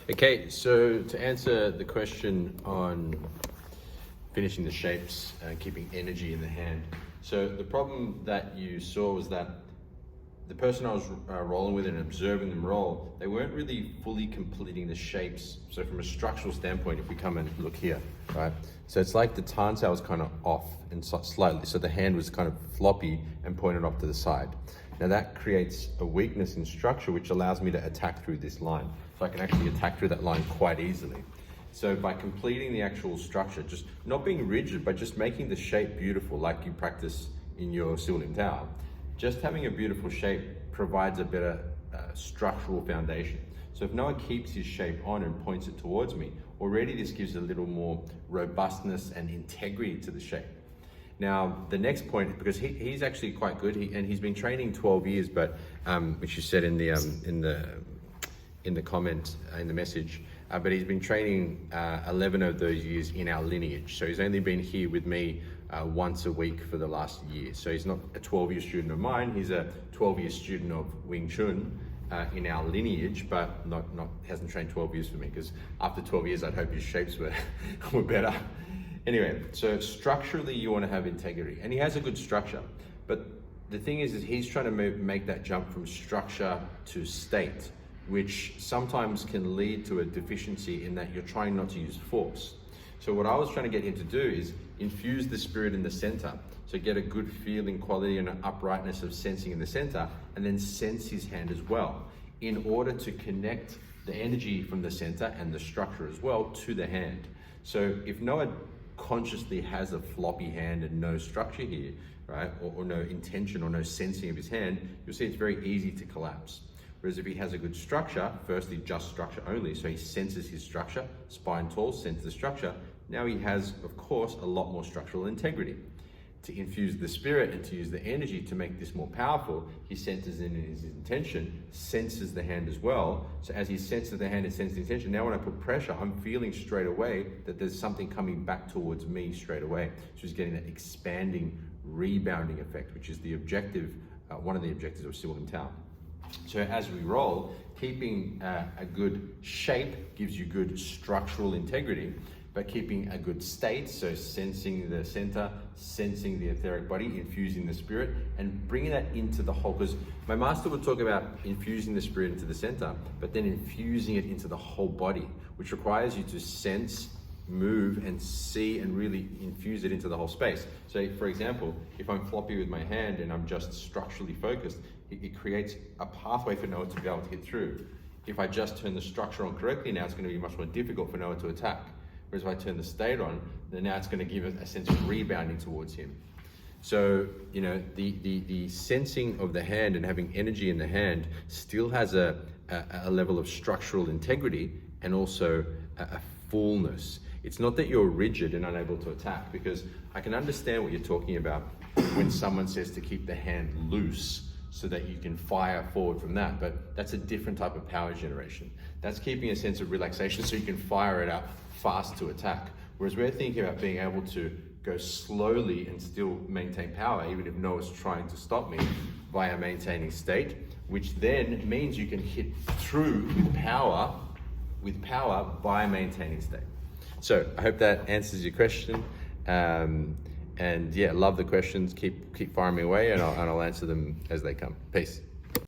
Okay, so to answer the question on finishing the shapes and keeping energy in the hand. So the problem that you saw was that the person I was rolling with and observing them roll, they weren't really fully completing the shapes. So from a structural standpoint, if we come and look here, right? So it's like the tansao was kind of off and slightly, so the hand was kind of floppy and pointed off to the side. Now that creates a weakness in structure, which allows me to attack through this line. So I can actually attack through that line quite easily. So by completing the actual structure, just not being rigid, but just making the shape beautiful, like you practice in your Silim Tao, just having a beautiful shape provides a better structural foundation. So if Noah keeps his shape on and points it towards me, already this gives a little more robustness and integrity to the shape. Now, the next point, because he's actually quite good, and he's been training 12 years, but which you said in the comment, in the message, but he's been training 11 of those years in our lineage. So he's only been here with me once a week for the last year. So he's not a 12-year student of mine, he's a 12-year student of Wing Chun in our lineage, but hasn't trained 12 years for me, because after 12 years, I'd hope his shapes were better. Anyway, so structurally you want to have integrity, and he has a good structure, but the thing is he's trying to make that jump from structure to state, which sometimes can lead to a deficiency in that you're trying not to use force. So what I was trying to get him to do is infuse the spirit in the center. So get a good feeling, quality, and an uprightness of sensing in the center, and then sense his hand as well, in order to connect the energy from the center and the structure as well to the hand. So if Noah consciously has a floppy hand and no structure here, right, or no intention or no sensing of his hand, you'll see it's very easy to collapse. Whereas if he has a good structure, firstly just structure only, so he senses his structure, spine tall, senses the structure, now he has, of course, a lot more structural integrity. To infuse the spirit and to use the energy to make this more powerful, he senses in his intention, senses the hand as well. So as he senses the hand and senses the intention, now when I put pressure, I'm feeling straight away that there's something coming back towards me straight away. So he's getting that expanding, rebounding effect, which is the objective, one of the objectives of Silim Tao. So as we roll, keeping a good shape gives you good structural integrity, but keeping a good state, so sensing the center, sensing the etheric body, infusing the spirit, and bringing that into the whole, because my master would talk about infusing the spirit into the center, but then infusing it into the whole body, which requires you to sense, move, and see, and really infuse it into the whole space. So for example, if I'm floppy with my hand and I'm just structurally focused, it creates a pathway for Noah to be able to hit through. If I just turn the structure on correctly, now it's going to be much more difficult for Noah to attack. Whereas if I turn the state on, then now it's going to give a sense of rebounding towards him. So, you know, the sensing of the hand and having energy in the hand still has a level of structural integrity and also a fullness. It's not that you're rigid and unable to attack, because I can understand what you're talking about when someone says to keep the hand loose so that you can fire forward from that, but that's a different type of power generation. That's keeping a sense of relaxation so you can fire it out fast to attack. Whereas we're thinking about being able to go slowly and still maintain power, even if Noah's trying to stop me, via maintaining state, which then means you can hit through with power by maintaining state. So I hope that answers your question. And yeah, love the questions. Keep firing me away, and I'll answer them as they come. Peace.